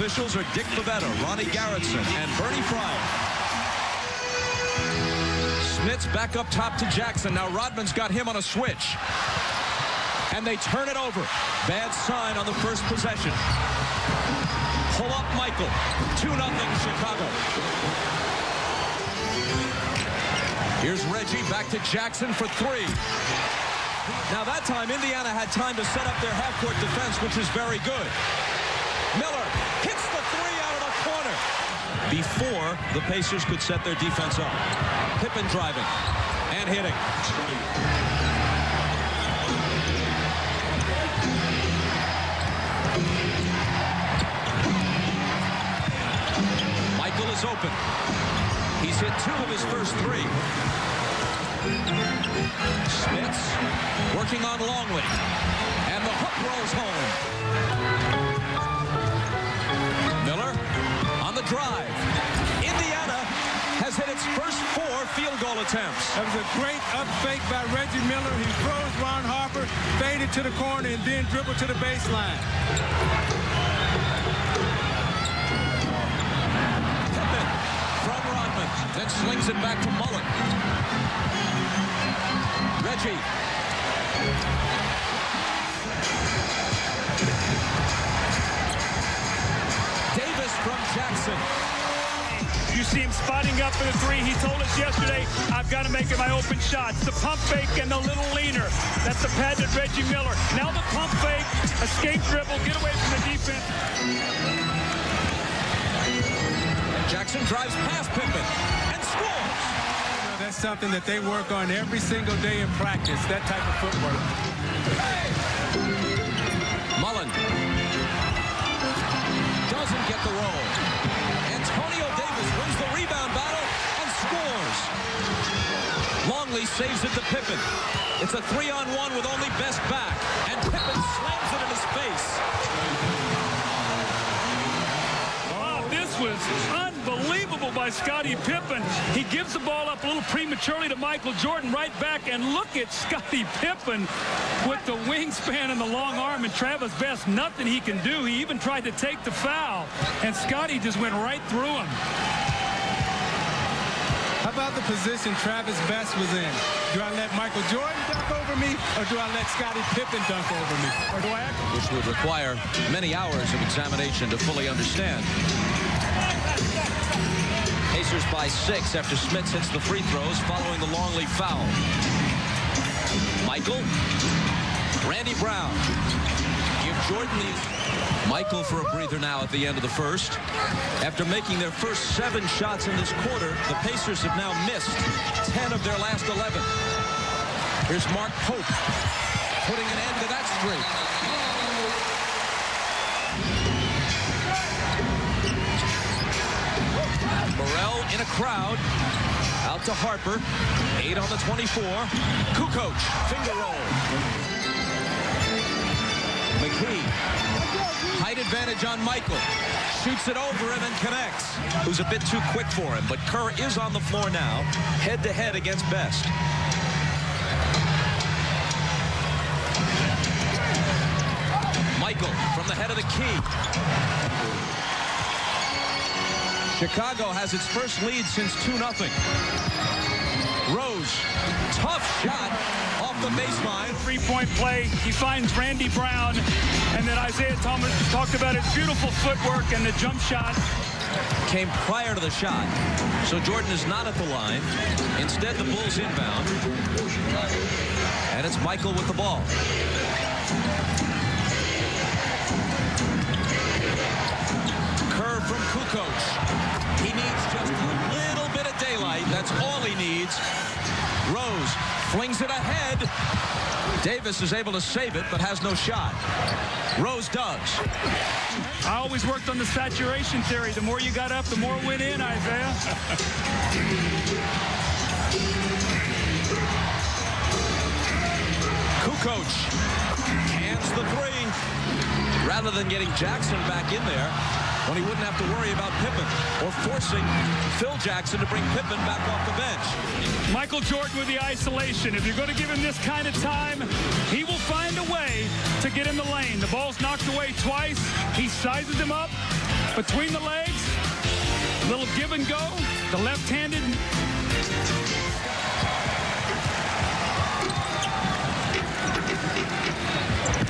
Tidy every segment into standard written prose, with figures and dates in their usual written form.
officials are Dick Pavetta, Ronnie Garrettson, and Bernie Fryer. Smits back up top to Jackson. Now Rodman's got him on a switch. And they turn it over. Bad sign on the first possession. Pull up Michael. 2-0 Chicago. Here's Reggie back to Jackson for 3. Now that time Indiana had time to set up their half-court defense, which is very good. Miller hits the 3 out of the corner before the Pacers could set their defense up. Pippen driving and hitting. Michael is open. He's hit 2 of his first 3. Smits working on Longley. And the hook rolls home. Miller on the drive. Indiana has hit its first 4 field goal attempts. That was a great up fake by Reggie Miller. He throws Ron Harper, faded to the corner, and then dribbled to the baseline. Pippen from Rodman, then slings it back to Mullen. Reggie. Davis from Jackson. You see him spotting up for the 3. He told us yesterday, I've got to make it my open shots. The pump fake and the little leaner. That's the patented Reggie Miller. Now the pump fake, escape dribble, get away from the defense. Jackson drives past Pippen and scores. That's something that they work on every single day in practice, that type of footwork. Mullen doesn't get the roll. Antonio Davis wins the rebound battle and scores. Longley saves it to Pippen. It's a 3-on-1 with only Best back, and Pippen slams it in his face. Oh, this was unbelievable by Scottie Pippen. He gives the ball up a little prematurely to Michael Jordan, right back, and look at Scottie Pippen with the wingspan and the long arm, and Travis Best, nothing he can do. He even tried to take the foul, and Scottie just went right through him. How about the position Travis Best was in? Do I let Michael Jordan dunk over me, or do I let Scottie Pippen dunk over me? Or do I? Which would require many hours of examination to fully understand. Pacers by 6 after Smits hits the free throws following the Longley foul. Michael. Randy Brown. Give Jordan these. Michael for a breather now at the end of the first. After making their first 7 shots in this quarter, the Pacers have now missed 10 of their last 11. Here's Mark Pope putting an end to that streak. Burrell in a crowd. Out to Harper. 8 on the 24. Kukoc, finger roll. McKee. Height advantage on Michael. Shoots it over him and connects. Who's a bit too quick for him, but Kerr is on the floor now, head-to-head against Best. Michael from the head of the key. Chicago has its first lead since 2-0. Rose, tough shot off the baseline. 3-point play. He finds Randy Brown, and then Isaiah Thomas talked about his beautiful footwork and the jump shot. Came prior to the shot, so Jordan is not at the line. Instead, the Bulls inbound, and it's Michael with the ball. Kerr from Kukoc. He needs just a little bit of daylight. That's all he needs. Rose flings it ahead. Davis is able to save it, but has no shot. Rose does. I always worked on the saturation theory. The more you got up, the more went in, Isaiah. Kukoc hands the 3. Rather than getting Jackson back in there, when he wouldn't have to worry about Pippen, or forcing Phil Jackson to bring Pippen back off the bench. Michael Jordan with the isolation. If you're going to give him this kind of time, he will find a way to get in the lane. The ball's knocked away twice. He sizes him up, between the legs, little give and go, the left-handed.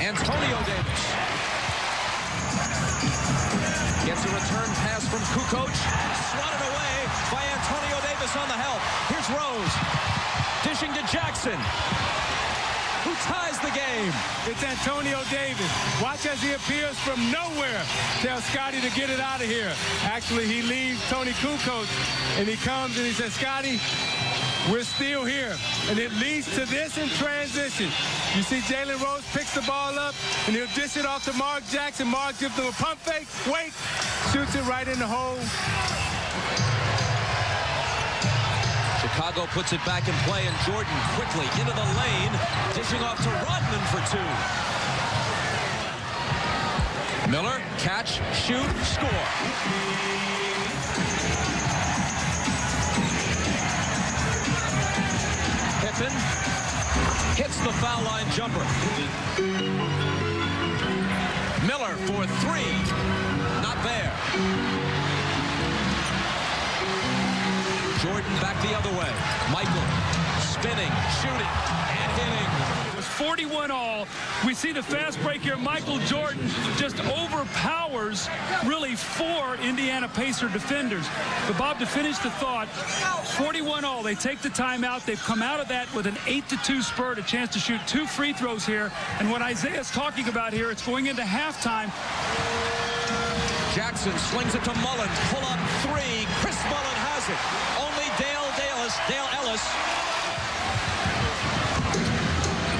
Antonio Davis gets a return pass from Kukoc, swatted away by Antonio Davis on the help. Here's Rose, dishing to Jackson, who ties the game. It's Antonio Davis. Watch as he appears from nowhere. Tell Scotty to get it out of here. Actually, he leaves Tony Kukoc, and he comes and he says, Scotty, we're still here. And it leads to this in transition. You see Jalen Rose picks the ball up, and he'll dish it off to Mark Jackson. Mark gives him a pump fake, wait, shoots it right in the hole. Chicago puts it back in play, and Jordan quickly into the lane, dishing off to Rodman for two. Miller, catch, shoot, score. Pippen hits the foul line jumper. Miller for three. Not there. Jordan back the other way. Michael spinning, shooting, and hitting. It was 41-all. We see the fast break here. Michael Jordan just overpowers really four Indiana Pacer defenders. But Bob, to finish the thought, 41-all. They take the timeout. They've come out of that with an 8-2 spurt, a chance to shoot 2 free throws here. And what Isaiah's talking about here, it's going into halftime. Jackson slings it to Mullen. Pull up three. Chris Mullen has it. Only Dale Ellis.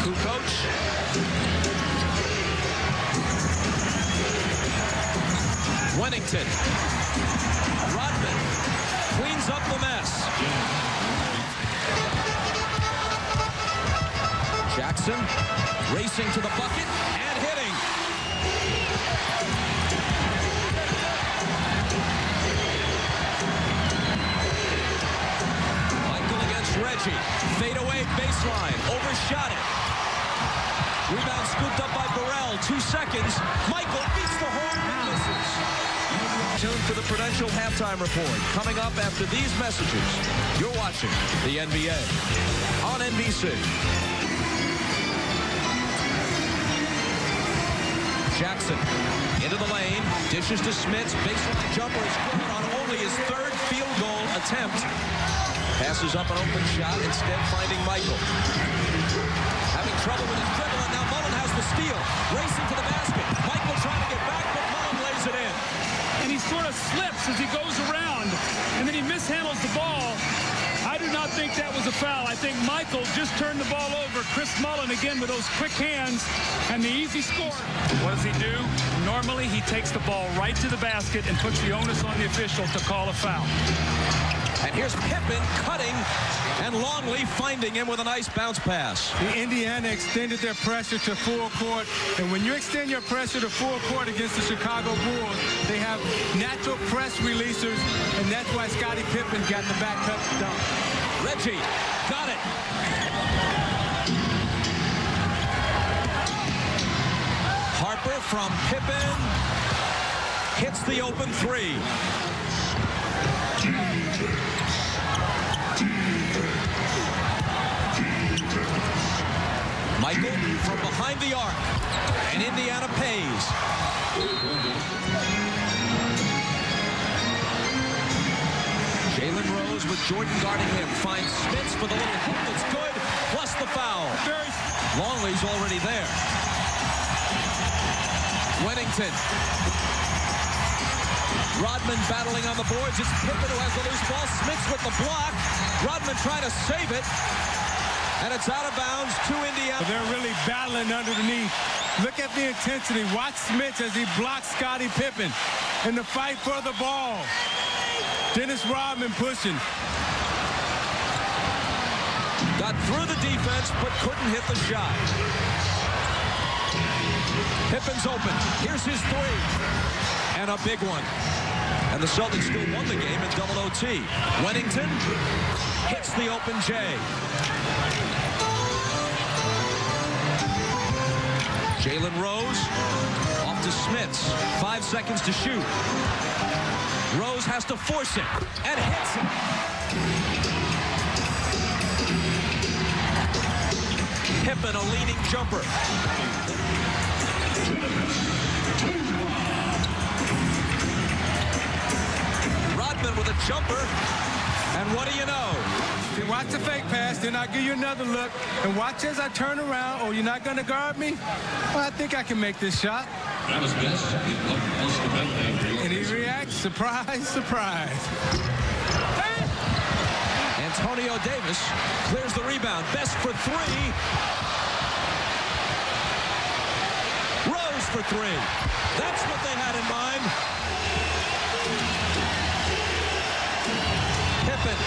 Kukoc. Wennington. Rodman cleans up the mess. Jackson racing to the bucket and hitting. Reggie, fadeaway baseline, overshot it. Rebound scooped up by Burrell, 2 seconds. Michael beats the horn and misses. Tuned for the Prudential Halftime Report. Coming up after these messages, you're watching the NBA on NBC. Jackson into the lane, dishes to Smits, baseline jumper is good on only his 3rd field goal attempt. Passes up an open shot, instead finding Michael. Having trouble with his dribble, and now Mullen has the steal. Racing to the basket. Michael trying to get back, but Mullen lays it in. And he sort of slips as he goes around, and then he mishandles the ball. I do not think that was a foul. I think Michael just turned the ball over. Chris Mullen again with those quick hands and the easy score. What does he do? Normally, he takes the ball right to the basket and puts the onus on the official to call a foul. And here's Pippen cutting, and Longley finding him with a nice bounce pass. The Indiana extended their pressure to full court, and when you extend your pressure to full court against the Chicago Bulls, they have natural press releasers, and that's why Scottie Pippen got the back cut dunk. Reggie got it. Harper from Pippen hits the open three. Michael from behind the arc, and Indiana pays. Jalen Rose with Jordan guarding him, finds Smits for the little hook that's good, plus the foul. Longley's already there. Wennington. Rodman battling on the boards. It's Pippen who has the loose ball. Smits with the block. Rodman trying to save it. And it's out of bounds to Indiana. They're really battling underneath. Look at the intensity. Watch Smits as he blocks Scottie Pippen in the fight for the ball. Dennis Rodman pushing. Got through the defense, but couldn't hit the shot. Pippen's open. Here's his three. And a big one. And the Celtics still won the game in double OT. Wennington hits the open J. Jalen Rose off to Smits. 5 seconds to shoot. Rose has to force it and hits it. Pippen, a leaning jumper. Rodman with a jumper. And what do you know? You watch the fake pass, then I'll give you another look. And watch as I turn around. Oh, you're not going to guard me? Well, I think I can make this shot. That was best. And he reacts, surprise, surprise. Antonio Davis clears the rebound. Best for three. Rose for three. That's what they had in mind. Pippen.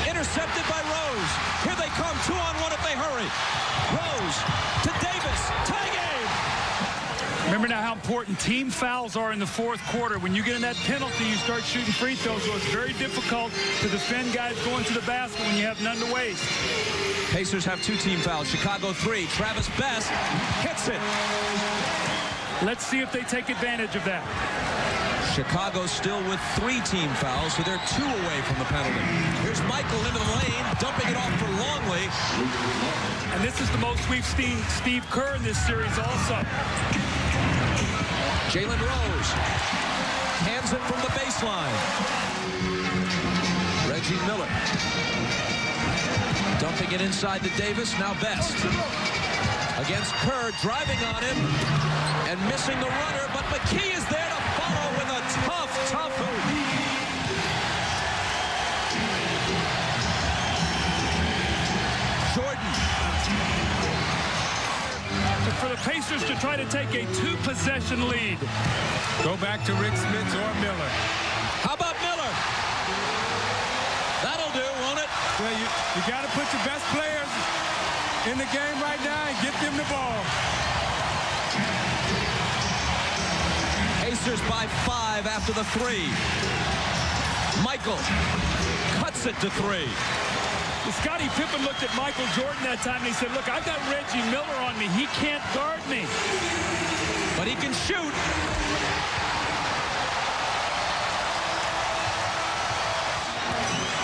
Intercepted by Rose. Here they come, 2-on-1 if they hurry. Rose to Davis. Tie game. Remember now how important team fouls are in the fourth quarter. When you get in that penalty, you start shooting free throws, so it's very difficult to defend guys going to the basket when you have none to waste. Pacers have 2 team fouls. Chicago 3. Travis Best hits it. Let's see if they take advantage of that. Chicago still with 3 team fouls, so they're 2 away from the penalty. Here's Michael into the lane, dumping it off for Longley. And this is the most we've seen Steve Kerr in this series also. Jalen Rose hands it from the baseline. Reggie Miller dumping it inside to Davis. Now Best against Kerr, driving on him and missing the runner, but McKee is there to follow with a tough move. Jordan. For the Pacers to try to take a 2-possession lead. Go back to Rick Smits or Miller. How about Miller? That'll do, won't it? Well, you got to put your best players in the game right now and get them the ball. Pacers by 5 after the 3. Michael cuts it to 3. Scottie Pippen looked at Michael Jordan that time and he said, look, I've got Reggie Miller on me. He can't guard me. But he can shoot.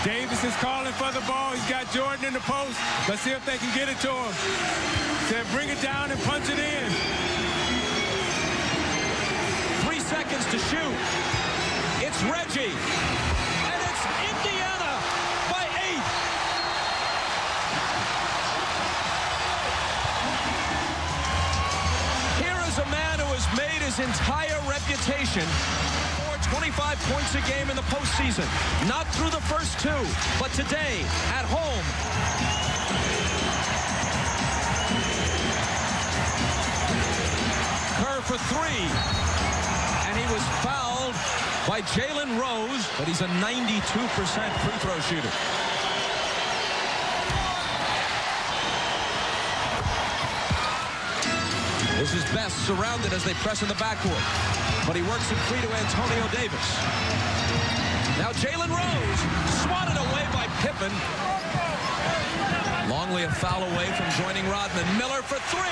Davis is calling for the ball. He's got Jordan in the post. Let's see if they can get it to him. Said bring it down and punch it in. 3 seconds to shoot. It's Reggie. And it's Indiana by 8. Here is a man who has made his entire reputation for 25 points a game in the postseason. Not through the first 2, but today at home. Kerr for 3. And he was fouled by Jalen Rose, but he's a 92% free throw shooter. This is Best surrounded as they press in the backcourt. But he works it free to Antonio Davis. Now Jalen Rose, swatted away by Pippen. Longley a foul away from joining Rodman. Miller for 3.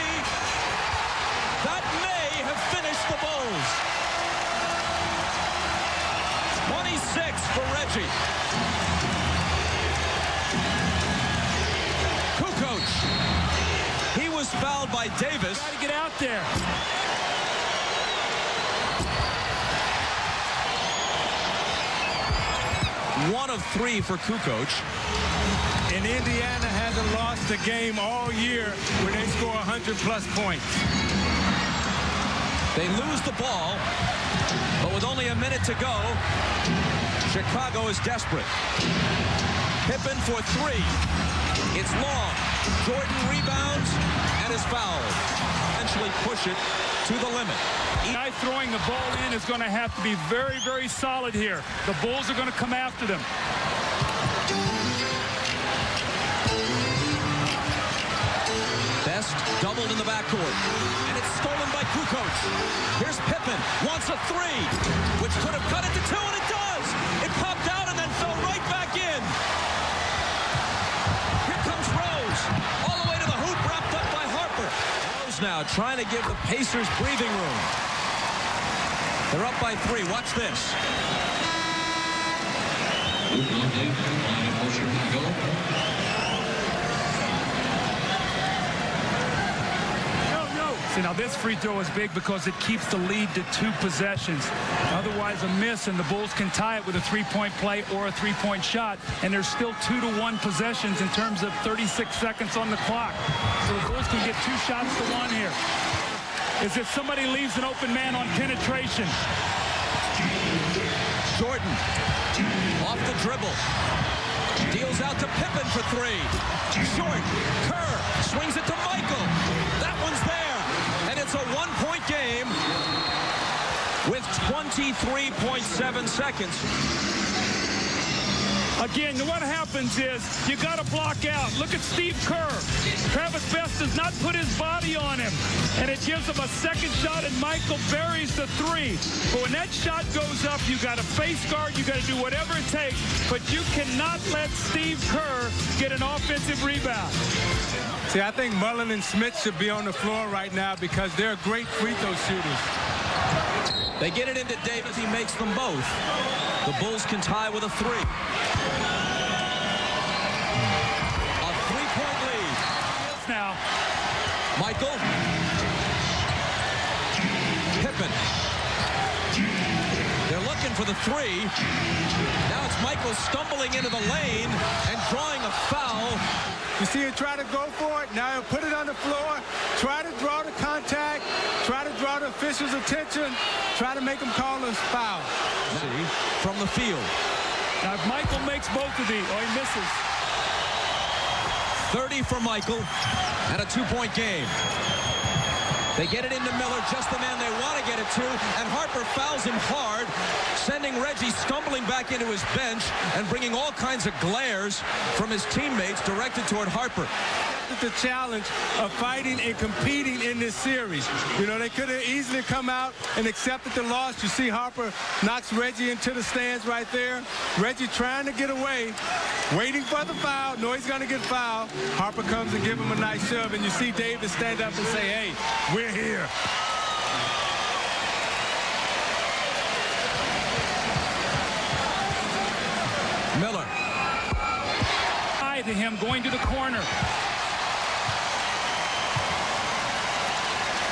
That may have finished the Bulls. 26 for Reggie. Kukoc. He was fouled by Davis. Got to get out there. One of 3 for Kukoc. And Indiana hasn't lost a game all year where they score 100-plus points. They lose the ball, but with only a minute to go, Chicago is desperate. Pippen for 3. It's long. Jordan rebounds and is fouled. Eventually push it to the limit. The guy throwing the ball in is going to have to be very, very solid here. The Bulls are going to come after them. Best doubled in the backcourt. And it's stolen by Kukoc. Here's Pippen. Wants a 3, which could have cut it to 2, and it does. It popped out and then fell right back in. Here comes Rose. All the way to the hoop, wrapped up by Harper. Rose now, trying to give the Pacers breathing room. They're up by 3. Watch this. See, now this free throw is big because it keeps the lead to 2 possessions. Otherwise, a miss, and the Bulls can tie it with a 3-point play or a 3-point shot, and there's still 2-to-1 possessions in terms of 36 seconds on the clock. So the Bulls can get 2 shots to 1 here. As if somebody leaves an open man on penetration. Jordan off the dribble. Deals out to Pippen for 3. Short. Kerr swings it to Michael. That one's there. And it's a 1-point game with 23.7 seconds. Again, what happens is you got to block out. Look at Steve Kerr. Travis Best does not put his body on him, and it gives him a second shot, and Michael buries the 3. But when that shot goes up, you got to face guard. You got to do whatever it takes, but you cannot let Steve Kerr get an offensive rebound. See, I think Mullen and Smith should be on the floor right now because they're great free throw shooters. They get it into Davis. He makes them both. The Bulls can tie with a 3. A 3-point lead. Now, Michael. Pippen. They're looking for the 3. Now it's Michael stumbling into the lane and drawing a foul. You see him try to go for it. Now he'll put it on the floor, try to draw the contact, try to draw the official's attention, try to make him call a foul. See, from the field. Now if Michael makes both of these, he misses. 30 for Michael and a 2-point game. They get it into Miller, just the man they want to get it to, and Harper fouls him hard, sending Reggie stumbling back into his bench and bringing all kinds of glares from his teammates directed toward Harper. The challenge of fighting and competing in this series. You know, they could have easily come out and accepted the loss. You see Harper knocks Reggie into the stands right there. Reggie trying to get away, waiting for the foul. No, he's going to get fouled. Harper comes and give him a nice shove, and you see Davis stand up and say, hey, we're here. Miller. To him going to the corner.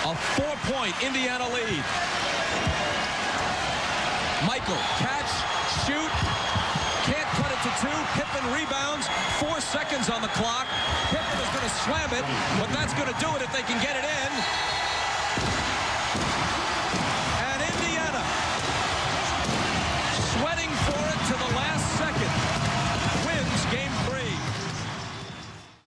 A 4-point Indiana lead. Michael, catch, shoot, can't cut it to 2. Pippen rebounds, 4 seconds on the clock. Pippen is going to slam it, but that's going to do it if they can get it in.